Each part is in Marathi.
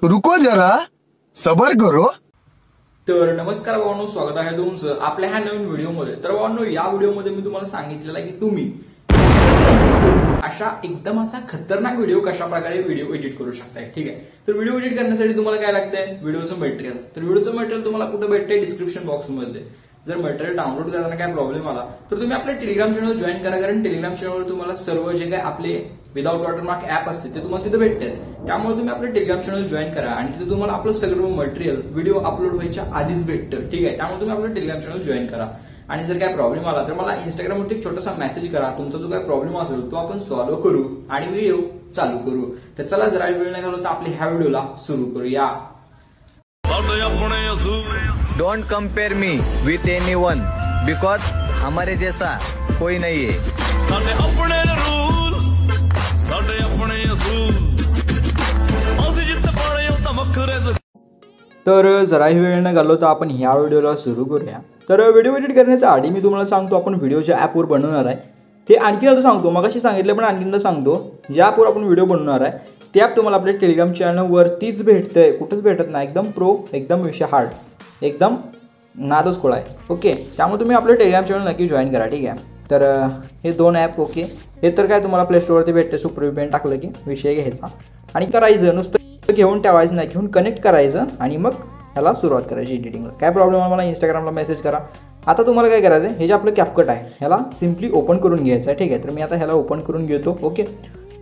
रुको जरा सबर करो। तर नमस्कार भावांनो, स्वागत आहे तुमचं आपल्या ह्या नवीन व्हिडिओमध्ये। तर भावांनो, या व्हिडिओमध्ये मी तुम्हाला सांगितलेलं आहे की तुम्ही असा खतरनाक व्हिडिओ कशा प्रकारे व्हिडिओ एडिट करू शकताय। ठीक आहे, तर व्हिडिओ एडिट करण्यासाठी तुम्हाला काय लागतंय, व्हिडिओचं मटेरियल। तर व्हिडिओचं मटेरियल तुम्हाला कुठे भेटते, डिस्क्रिप्शन बॉक्समध्ये। जर मटेरियल डाउनलोड करताना काय प्रॉब्लेम आला तर तुम्ही आपल्या टेलिग्राम चॅनल जॉईन करा, कारण टेलिग्राम चॅनलवर तुम्हाला सर्व जे काय आपले विदाउट वॉटरमार्क ऍप असते ते तुम्हाला तिथे भेटतात। त्यामुळे तुम्ही आपलं टेलिग्राम चॅनल जॉईन करा आणि तिथे तुम्हाला आपलं सगळं मटेरियल व्हिडिओ अपलोड व्हायच्या आधीच भेटतं। ठीक आहे, त्यामुळे तुम्ही आपलं टेलिग्राम चॅनल जॉईन करा। आणि जर काय प्रॉब्लेम आला तर मला इंस्टाग्रामवरती एक छोटासा मेसेज करा, तुमचा जो काय प्रॉब्लेम असेल तो आपण सॉल्व्ह करू आणि व्हिडिओ चालू करू। तर चला, जरा वेळ नाही घालवता आपल्या ह्या व्हिडिओला सुरू करूया। Don't compare me with anyone because हमारे जैसा कोई नहीं है। साडे अपने रूल, साडे अपने असूल, असं जिथे पाळे होता मखरेज। तर जरा वेळ न घालवता आपण ह्या व्हिडिओला सुरू करूया। तर व्हिडिओ एडिट करण्याच्या आधी मी तुम्हाला सांगतो आपण व्हिडिओच्या ॲपवर बनवणार आहे ते आणखी एकदा सांगतो, मगाशी सांगितलं पण आणखीनदा सांगतो। ज्या ॲपवर आपण व्हिडिओ बनवणार आहे ते ॲप तुम्हाला आपल्या टेलिग्राम चॅनलवरतीच भेटतंय, कुठंच भेटत नाही। एकदम प्रो, एकदम विषय हार्ड, एकदम नादच खोळा आहे। ओके, त्यामुळे तुम्ही आपलं टेलिग्राम चॅनल नक्की जॉईन करा। ठीक आहे, तर हे दोन ॲप ओके, हे तर काय तुम्हाला प्ले स्टोअरवरती भेटते। सुपरव्हीपीएन टाकलं की विषय घ्यायचा आणि करायचं, नुसतं घेऊन ठेवायचं नाही, घेऊन कनेक्ट करायचं आणि मग ह्याला सुरुवात करायची एडिटिंगला। काय प्रॉब्लेम आहे मला इंस्टाग्रामला मेसेज करा। आता तुम्हाला काय करायचं आहे, हे जे आपलं कॅपकट आहे ह्याला सिम्पली ओपन करून घ्यायचं आहे। ठीक आहे, तर मी आता ह्याला ओपन करून घेतो। ओके,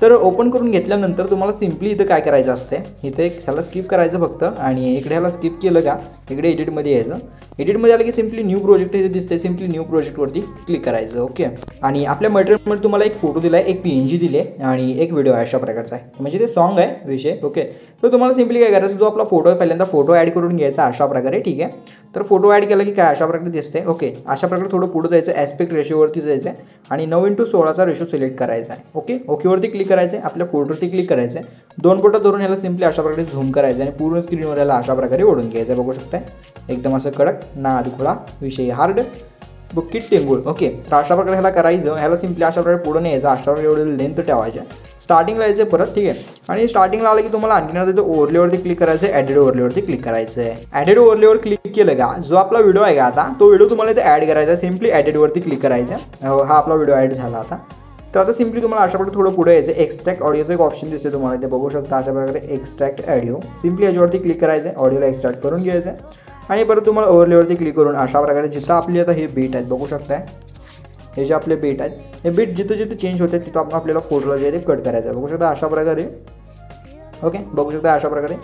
तर ओपन करून घेतल्यानंतर तुम्हाला सिम्पली इथं काय करायचं असते, इथं एक ह्याला स्किप करायचं फक्त आणि इकडे ह्याला स्किप केलं का इकडे एडिटमध्ये यायचं। एडिटमध्ये आलं की सिम्पली न्यू प्रोजेक्ट इथे दिसते, सिम्पली न्यू प्रोजेक्टवरती क्लिक करायचं। ओके, आणि आपल्या मटेरियलमध्ये तुम्हाला एक फोटो दिला आहे, एक PNG दिली आहे आणि एक व्हिडिओ आहे अशा प्रकारचा आहे, म्हणजे ते सॉन्ग आहे विषय। ओके, तर तुम्हाला सिम्पली काय करायचं, जो आपला फोटो आहे पहिल्यांदा फोटो ॲड करून घ्यायचा अशा प्रकारे। ठीक आहे, तर फोटो ॲड केला की काय अशा प्रकारे दिसते। ओके, अशा प्रकारे थोडं पुढे जायचं, ॲस्पेक्ट रेशोवरती जायचं आहे आणि 9:16चा रेशो सिलेक्ट करायचा आहे। ओके, ओकेवरती क्लिक करायचं आहे, आपल्या फोटोवरती क्लिक करायचं आहे, दोन बोटं धरून ह्याला सिम्पली अशा प्रकारे झूम करायचं आणि पूर्ण स्क्रीनवर याला अशा प्रकारे ओढून घ्यायचं आहे। बघू शकताय एकदम असं कडक, ना अधखोळा, विषय हार्ड, बुक्कीट टेंगुळ। ओके, तर अशा प्रकारे ह्याला करायचं, ह्याला सिम्पली अशा प्रकारे पुढे न्यायचं, अशा प्रकारे एवढे लेंथ ठेवायचे, स्टार्टिंगला यायचं परत। ठीक आहे, आणि स्टार्टिंगला आलं की तुम्हाला आणखीन तिथं ओव्हरलेवरती क्लिक करायचं आहे, ॲडेड ओव्हरलेवरती क्लिक करायचं आहे। ॲडेड ओव्हरलेवर क्लिक केलं का जो आपला व्हिडिओ आहे का आता तो व्हिडिओ तुम्हाला इथे ॲड करायचा आहे, सिम्पली ॲडेडवरती क्लिक करायचं। हा आपला व्हिडिओ ॲड झाला आता। तर आता सिम्पली तुम्हाला अशा प्रकारे थोडं पुढे यायचं, एक्स्ट्रॅक्ट ऑडिओचं एक ऑप्शन दिसते तुम्हाला इथे, बघू शकता अशा प्रकारे एक्स्ट्रॅक्ट ऑडिओ। सिम्पली याच्यावरती क्लिक करायचं आहे, ऑडिओला एक्स्ट्रॅक्ट करून घ्यायचं आहे आणि परत तुम्हाला ओव्हरलेवरती क्लिक करून अशा प्रकारे जिथं आपली आता हे बीट आहेत बघू शकताय, हे जे आपले बीट आहेत हे बीट जिथं जिथं चेंज होते तिथं आपण आपल्याला फोटोला जे आहे ते कट करायचं आहे। बघू शकता अशा प्रकारे। ओके, बघू शकता अशा प्रकारे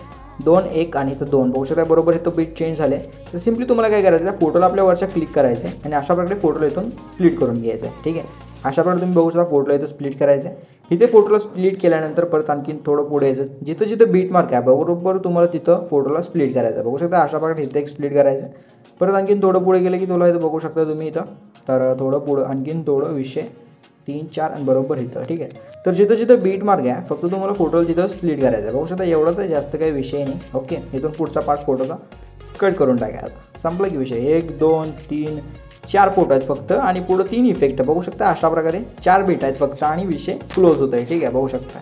2, 1 आणि इथं 2 बघू शकता, बरोबर इथं बीट चेंज झाले। तर सिम्पली तुम्हाला काय करायचं आहे, फोटोला आपल्या वरच्या क्लिक करायचं आहे आणि अशा प्रकारे फोटोला इथून स्प्लिट करून घ्यायचं आहे। ठीक आहे, अशा प्रकारे तुम्ही बघू शकता फोटोला इथं स्प्लिट करायचं आहे। इथे फोटोला स्प्लिट केल्यानंतर परत आणखीन थोडं पुढे यायचं, जिथं जिथं बीट मार्क आहे बरोबर तुम्हाला तिथं फोटोला स्प्लिट करायचं आहे। बघू शकता अशा प्रकारे इथं एक स्प्लिट करायचं, परत आणखीन थोडं पुढे गेलं की तुला इथं बघू शकता तुम्ही इथं, तर थोडं पुढं आणखीन थोडं विषय 3, 4 आणि बरोबर इथं। ठीक आहे, तर जिथं जिथं बीट मार्क आहे फक्त तुम्हाला फोटोला तिथं स्प्लिट करायचं आहे। बघू शकता एवढंच आहे, जास्त काही विषय नाही। ओके, इथून पुढचा पार्ट फोटोचा कट करून टाकायचा, संपला की विषय। 1, 2, 3, 4 फोटो आहेत फक्त आणि पुढं 3 इफेक्ट बघू शकता, अशा प्रकारे 4 बीट आहेत फक्त आणि विषय क्लोज होत आहे। ठीक आहे, बघू शकता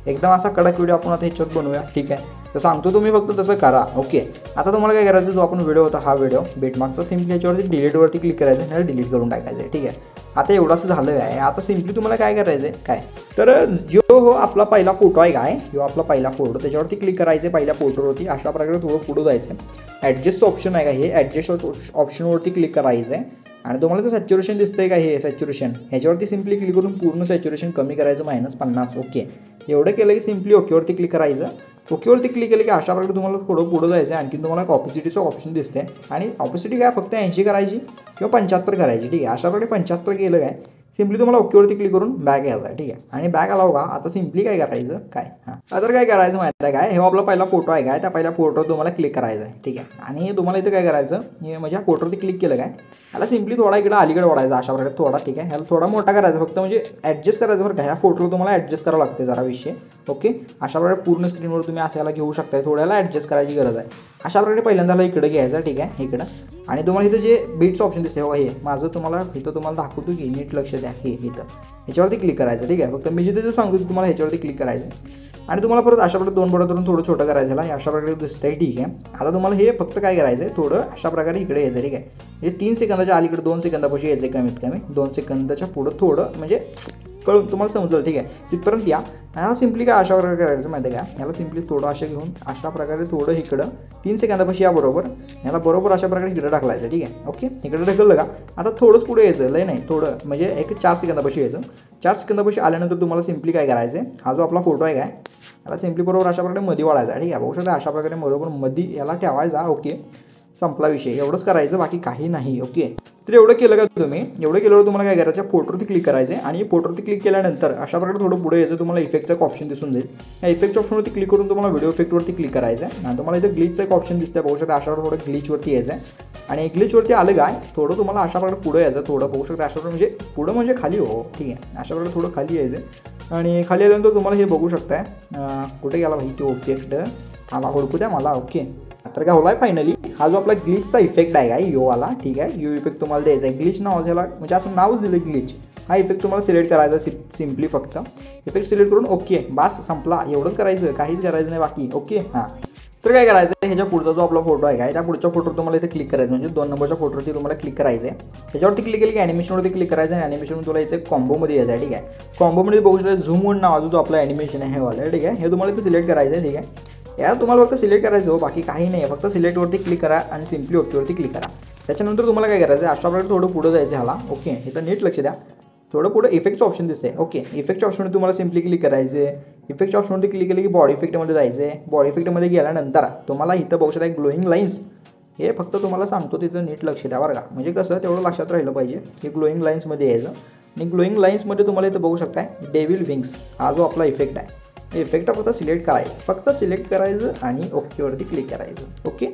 एकदम असा कडक व्हिडिओ आपण आता ह्याच्यावर बनवूया। ठीक आहे, तर सांगतो तुम्ही फक्त तसं करा। ओके, आता तुम्हाला काय करायचं, जो आपण व्हिडिओ होता हा व्हिडिओ बीटमार्कचा सिम्पली याच्यावरती डिलीटवरती क्लिक करायचं आणि डिलीट करून टाकायचं आहे। ठीक आहे, आता एवढंच झालं आहे। आता सिम्पली तुम्हाला काय करायचं आहे, काय तर जो हो आपला पहिला फोटो आहे काय, जो आपला पहिला फोटो त्याच्यावरती क्लिक करायचं, पहिल्या फोटोवरती अशा प्रकारे थोडं पुढं जायचं, ॲडजस्ट ऑप्शन आहे का, हे ॲडजस्ट ऑप्शनवरती क्लिक करायचं आहे आणि तुम्हाला तो सॅच्युरेशन दिसतंय का, हे सॅच्युरेशन ह्याच्यावरती सिम्पली क्लिक करून पूर्ण सॅच्युरेशन कमी करायचं, -50। ओके, एवढं केलं की सिम्पली ओकेवरती क्लिक करायचं। ओकेवरती क्लिक केलं की अशा प्रकारे तुम्हाला थोडं पुढं जायचं आहे, आणखी तुम्हाला एक ऑपॉसिटीचं ऑप्शन दिसते आणि ऑपॉसिटी काय फक्त 80 करायची किंवा 75 करायची। ठीक आहे, अशा प्रकारे 75 केलं काय सिम्पली तुम्हाला ओकेवरती क्लिक करून बॅक यायचं आहे। ठीक आहे, आणि बॅक आला का आता सिम्पली काय करायचं, काय आता काय करायचं माहिती आहे काय, हे आपला पहिला फोटो आहे काय, त्या पहिल्या फोटोवर तुम्हाला क्लिक करायचं आहे। ठीक आहे, आणि तुम्हाला इथं काय करायचं, हे म्हणजे फोटोवरती क्लिक केलं काय ह्याला सिम्पली थोडा इकडे अलीकडे वाढायचा अशा प्रकारे थोडा। ठीक आहे, ह्याला थोडा मोठा करायचा फक्त, म्हणजे ॲडजस्ट करायचं बरं का, ह्या फोटोला तुम्हाला ॲडजस्ट करावं लागते जरा विषय। ओके, अशा प्रकारे पूर्ण स्क्रीनवर तुम्ही असायला घेऊ शकता, थोड्याला ॲडजस्ट करायची गरज आहे। अशा प्रकारे पहिल्यांदा इकडे घ्यायचं। ठीक आहे, इकडं आणि तुम्हाला इथं जे बीट्स ऑप्शन दिसते हो, हे माझं तुम्हाला इथं तुम्हाला दाखवतो की नीट लक्ष द्या, हे इथं ह्याच्यावरती क्लिक करायचं। ठीक आहे, फक्त मी जिथे सांगतो तुम्हाला ह्याच्यावरती क्लिक करायचं। आणि तुम्हाला परत अशा प्रकारे 2 बोटातून थोडं छोटं करायचं आहे. अशा प्रकारे दिसतंय, ठीक आहे. आता तुम्हाला हे फक्त काय करायचं आहे, थोडं अशा प्रकारे इकडे यायचं, ठीक आहे. म्हणजे 3 सेकंदाच्या अलीकडे 2 सेकंदापाशी यायचं कमीत कमी. 2 सेकंदाच्या पुढं थोडं म्हणजे कळून तुम्हाला समजेल, ठीक आहे. तिथपर्यंत या. ह्याला सिम्पली काय अशा प्रकारे करायचं माहिती आहे का, ह्याला सिम्पली थोडं अशा घेऊन अशा प्रकारे थोडं इकडं 3 सेकंदापाशी या बरोबर. ह्याला बरोबर अशा प्रकारे इकडे ढकलायचं, ठीक आहे. ओके, इकडे ढकललं का आता थोडंच पुढे यायचं, लय नाही, थोडं म्हणजे एक 4 सेकंदापाशी यायचं. 4 सेकंदापाशी आल्यानंतर तुम्हाला सिम्पली काय करायचं आहे, हा जो आपला फोटो आहे काय, याला सिम्पली बरोबर अशा प्रकारे मध्ये वाढायचा, ठीक आहे. बघू शकता अशा प्रकारे बरोबर मध्ये याला ठेवायचा. ओके, संपला विषय. एवढंच करायचं, बाकी काही नाही. ओके, तर एवढं केलं का तुम्ही, एवढं केल्यावर तुम्हाला काय करायचं, फोटोवरती क्लिक करायचं आहे. आणि फोटोवरती क्लिक केल्यानंतर अशा प्रकारे थोडं पुढे यायचं, तुम्हाला इफेक्टचा एक ऑप्शन दिसून जाईल. या इफेक्टच्या ऑप्शनवरती क्लिक करून तुम्हाला व्हिडिओ इफेक्टवरती क्लिक करायचं आहे. आणि तुम्हाला इथं ग्लिचचा एक ऑप्शन दिसतं, बघू शकता अशा प्रकारे थोडं ग्लिचवरती यायचं आहे. आणि ग्लिचवरती आलं काय, थोडं तुम्हाला अशा प्रकारे पुढे यायचं, थोडं बघू शकता अशा प्रकारे म्हणजे पुढं म्हणजे खाली, हो ठीक आहे. अशा प्रकारे थोडं खाली यायचं. आणि खाली आल्यानंतर तुम्हाला हे बघू शकताय, कुठे गेला भाई तो इफेक्ट, आला हुडकू द्या मला. ओके, तर काय होला आहे फायनली, हा जो आपला ग्लिचचा इफेक्ट आहे काय, यो आला, ठीक आहे. यो इफेक्ट तुम्हाला द्यायचा आहे. ग्लिच नाव त्याला म्हणजे असं नावच दिलं ग्लिच. हा इफेक्ट तुम्हाला सिलेक्ट करायचा सिम्पली, फक्त इफेक्ट सिलेक्ट करून ओके बस संपला. एवढंच करायचं, काहीच करायचं नाही बाकी. ओके, हां. तर काय करायचं, ह्याच्या पुढचा जो आपला फोटो आहे काय, त्या पुढच्या फोटोवर तुम्हाला इथे क्लिक करायचं, म्हणजे 2 नंबरच्या फोटोवरती तुम्हाला क्लिक करायचं आहे. त्याच्यावरती क्लिक केलं की ॲनिमेशनवरती क्लिक करायचं आहे. ॲनिमेशन तुला याचं कॉम्बोमध्ये यायचं आहे, ठीक आहे. कॉम्बोमध्ये बघू शकता झूम वन नावाचं जो आपला ॲनिमेशन आहे हे वाला, ठीक आहे. हे तुम्हाला इथे सिलेक्ट करायचं आहे, ठीक आहे. याला तुम्हाला फक्त सिलेक्ट करायचं हो, बाकी काही नाही आहे. फक्त सिलेक्टवरती क्लिक करा आणि सिम्पली ओकेवरती क्लिक करा. त्याच्यानंतर तुम्हाला काय करायचं आहे, अशा प्रकारे थोडं पुढं जायचं ह्याला. ओके, इथं नीट लक्ष द्या. थोडं पुढं इफेक्टचं ऑप्शन दिसते. ओके, इफेक्टच्या ऑप्शनवर तुम्हाला सिम्पली क्लिक करायचं आहे. इफेक्टच्या ऑप्शनवरती क्लिक केलं की बॉडी इफेक्टमध्ये जायचं आहे. बॉडी इफेक्टमध्ये गेल्यानंतर तुम्हाला इथं बघू शकता ग्लोईंग लाईन्स, हे फक्त तुम्हाला सांगतो तिथं नीट लक्ष द्या बरं का. म्हणजे कसं तेवढं लक्षात राहिलं पाहिजे की ग्लोईंग लाईन्समध्ये यायचं. आणि ग्लोईंग लाईन्समध्ये तुम्हाला इथं बघू शकता डेव्हिल विंग्स हा जो आपला इफेक्ट आहे, इफेक्ट फक्त सिलेक्ट करायचं, फक्त सिलेक्ट करायचं आणि ओकेवरती क्लिक करायचं. ओके,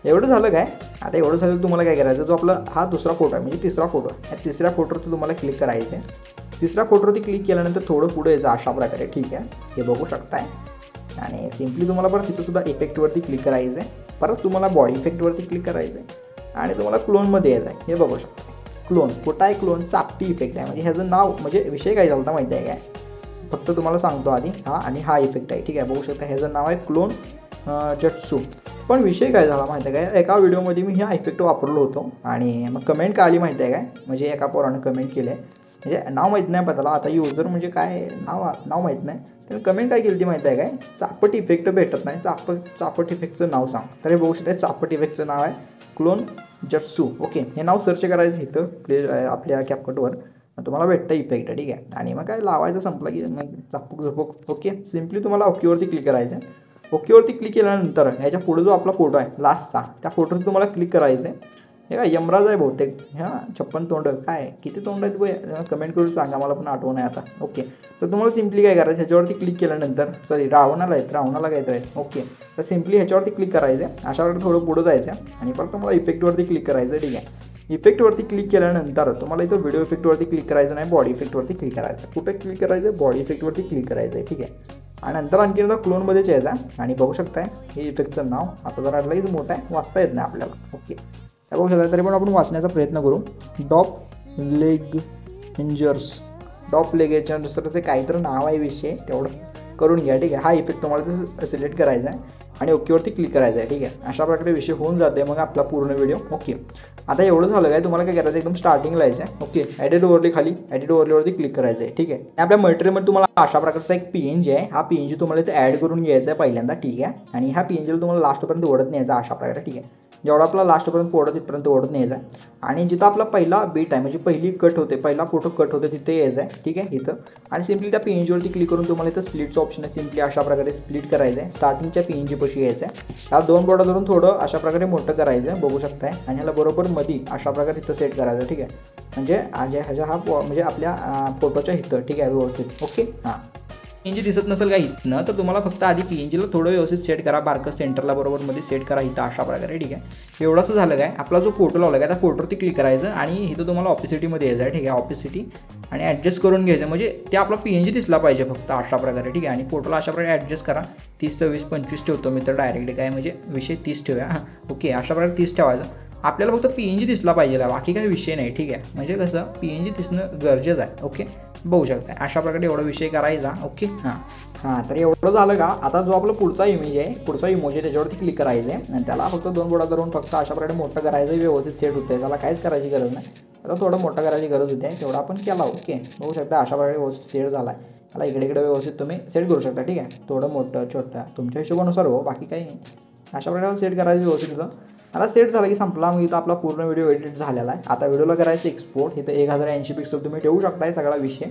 एवढं झालं काय. आता एवढं झालं तुम्हाला काय करायचं, जो आपला हा दुसरा फोटो आहे म्हणजे तिसरा फोटो आहे, या तिसऱ्या फोटोवरती तुम्हाला क्लिक करायचं आहे. तिसऱ्या फोटोवरती क्लिक केल्यानंतर थोडं पुढे यायचं अशा प्रकारे, ठीक आहे. हे बघू शकताय. आणि सिम्पली तुम्हाला परत तिथंसुद्धा इफेक्टवरती क्लिक करायचं आहे. परत तुम्हाला बॉडी इफेक्टवरती क्लिक करायचं आहे आणि तुम्हाला क्लोनमध्ये यायचं आहे. हे बघू शकता क्लोन, कुठं आहे क्लोन, चापटी इफेक्ट आहे. म्हणजे ह्याचं नाव म्हणजे विषय काय झाला माहिती आहे काय, फक्त तुम्हाला सांगतो आधी, हा आणि हा इफेक्ट आहे, ठीक आहे. बघू शकता ह्याचं नाव आहे क्लोन जट्सू. पण विषय काय झाला माहिती आहे काय, एका व्हिडिओमध्ये मी ह्या इफेक्ट वापरलो होतो आणि मग कमेंट काय आली माहिती आहे काय, म्हणजे एका पोरानं कमेंट केलं आहे, म्हणजे नाव माहीत नाही पताला, आता युजर म्हणजे काय नाव माहीत नाही. तर कमेंट काय केली ती माहिती आहे काय, चापट इफेक्ट भेटत नाही, चापट इफेक्टचं नाव सांग. तर हे बघू शकता चापट इफेक्टचं नाव आहे क्लोन जट्सू. ओके, हे नाव सर्च करायचं इथं प्ले आपल्या कॅपकटवर, तुम्हाला भेटतं इफेक्ट, ठीक आहे. आणि मग काय लावायचं संपलं की मग चापूक झपूक. ओके, सिम्पली तुम्हाला ओकेवरती क्लिक करायचं आहे. ओकेवरती क्लिक केल्यानंतर ह्याच्या पुढे जो आपला फोटो आहे लास्टचा, त्या फोटोवरती तुम्हाला क्लिक करायचं आहे. हे काय यमराज आहे बहुतेक, हां 56 तोंड, काय किती तोंड आहेत बघ, कमेंट करून सांगा, मला पण आठवण आहे आता. ओके, तर तुम्हाला सिम्पली काय करायचं, ह्याच्यावरती क्लिक केल्यानंतर रावणाला काय तर. ओके, तर सिम्पली ह्याच्यावरती क्लिक करायचं, अशा प्रकारे थोडं पुढं जायचं आणि परत तुम्हाला इफेक्टवरती क्लिक करायचं, ठीक आहे. इफेक्टवरती क्लिक केल्यानंतर तुम्हाला इथं व्हिडिओ इफेक्टवरती क्लिक करायचं नाही, बॉडी इफेक्टवरती क्लिक करायचं. कुठे क्लिक करायचं, बॉडी इफेक्टवरती क्लिक करायचं आहे, ठीक आहे. आणि नंतर आणखी एकदा क्लोनमध्येच यायचं आणि बघू शकताय हे इफेक्टचं नाव आता जरा लईच मोठं आहे, वाचता येत नाही आपल्याला. ओके, त्या बघू शकता, तरी पण आपण वाचण्याचा प्रयत्न करू. डॉप लेग इंजर्स, असं काहीतरी नाव आहे, विषय तेवढं करून घ्या, ठीक आहे. हा इफेक्ट तुम्हाला सिलेक्ट करायचा आहे आणि ओकेवरती क्लिक करायचं आहे, ठीक आहे. अशा प्रकारे विषय होऊन जाते मग आपला पूर्ण व्हिडिओ. ओके, आता एवढं झालं काय, तुम्हाला काय करायचं एकदम स्टार्टिंगला यायचं आहे. ओके, एडिट ओव्हरले खाली एडिट ओव्हरलेवरती क्लिक करायचं आहे, ठीक आहे. आपल्या मटेरियलमध्ये तुम्हाला अशा प्रकारचा एक PNG आहे, हा PNG तुम्हाला इथे ॲड करून घ्यायचा आहे पहिल्यांदा, ठीक आहे. आणि ह्या PNGला तुम्हाला लास्टपर्यंत ओढत न्यायचा अशा प्रकारे, ठीक आहे. जेवढा आपला लास्टपर्यंत फोटो तिथपर्यंत ओढत न्यायचा आहे. आणि जिथं आपला पहिला बीट आहे म्हणजे पहिली कट होते, पहिला फोटो कट होते तिथे यायचं आहे, ठीक आहे, इथं. आणि सिम्पली त्या PNGवरती क्लिक करून तुम्हाला इथं स्प्लिटचं ऑप्शन आहे, सिम्पली अशा प्रकारे स्प्लिट करायचं आहे. स्टार्टिंगच्या PNG पाशी यायचं आहे, ह्या 2 बोटा धरून थोडं अशा प्रकारे मोठं करायचं आहे, बघू शकताय. आणि ह्याला बरोबर मध्ये अशा प्रकारे इथं सेट करायचं, ठीक आहे. म्हणजे ह्याच्या हा म्हणजे आपल्या फोटोच्या इथं, ठीक आहे, व्यवस्थित. ओके, हां. PNG दिसत नसेल का इथनं, तर तुम्हाला फक्त आधी PNGला थोडं व्यवस्थित सेट करा, बारकं सेंटरला बरोबर मध्ये सेट करा इथं अशा प्रकारे, ठीक आहे. एवढंच झालं काय, आपला जो फोटो लावला काय त्या फोटोवरती क्लिक करायचं आणि इथं तुम्हाला ऑपिसिटीमध्ये यायचं आहे, ठीक आहे. ऑपिसिटी आणि ॲडजस्ट करून घ्यायचं, म्हणजे ते आपला PNG दिसला पाहिजे फक्त अशा प्रकारे, ठीक आहे. आणि फोटोला अशा प्रकारे ॲडजस्ट करा. 30, 26, 25 ठेवतो मी तर डायरेक्ट, काय म्हणजे विषय 30 ठेवूया. हां, ओके, अशा प्रकारे 30 ठेवायचं. आपल्याला फक्त PNG दिसला पाहिजे, बाकी काही विषय नाही, ठीक आहे. म्हणजे कसं PNG दिसणं गरजेचं आहे. ओके, बघू शकता अशा प्रकारे एवढा विषय करायचा. ओके हां तर एवढं झालं का. आता जो आपला पुढचा इमेज आहे, पुढचा इमोजी आहे, त्याच्यावरती क्लिक करायचं आहे आणि त्याला फक्त 2 बोटा धरून फक्त अशा प्रकारे मोठं करायचं, व्यवस्थित सेट होतं आहे. त्याला काहीच करायची गरज नाही. आता थोडं मोठं करायची गरज होती आहे, तेवढा आपण केला. ओके बघू शकता अशा प्रकारे व्यवस्थित सेट झाला आहे. त्याला इकडे व्यवस्थित तुम्ही सेट करू शकता. ठीक आहे, थोडं मोठं छोटं तुमच्या हिशोबानुसार हो, बाकी काही नाही. अशा प्रकारे सेट करायचं व्यवस्थित. आता सेट झाला की संपला. मग इथं आपला पूर्ण व्हिडिओ एडिट झालेला आहे. आता व्हिडिओला करायचं एक्सपोर्ट. इथं 1080 पिक्सल तुम्ही ठेवू शकताय सगळा विषय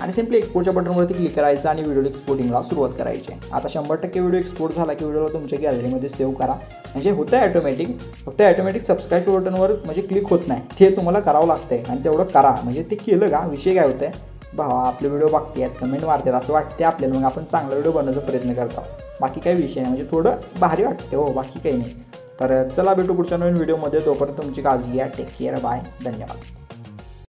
आणि सिम्पली एक्सपोर्टच्या बटनवरती क्लिक करायचं आणि व्हिडिओ एक्सपोर्टिंगला सुरुवात करायची आहे. आता 100% व्हिडिओ एक्सपोर्ट झाला की व्हिडिओला तुमच्या गॅलरीमध्ये सेव्ह करा. म्हणजे होतं ॲटोमॅटिक, फक्त ॲटोमॅटिक सबस्क्राईब बटनवर म्हणजे क्लिक होत नाही, ते तुम्हाला करावं लागतंय आणि तेवढं करा. म्हणजे ते केलं का विषय काय होतं आहे, भावा आपले व्हिडिओ बघतात, कमेंट मारतात, असं वाटते आपल्याला, मग आपण चांगला व्हिडिओ बनवण्याचा प्रयत्न करतो. बाकी काही विषय नाही, म्हणजे थोडं भारी वाटते हो, बाकी काही नाही. तर चला भेटू पुढच्या नवीन व्हिडिओमध्ये. तोपर्यंत तुमची काळजी घ्या. Take care. बाय. धन्यवाद.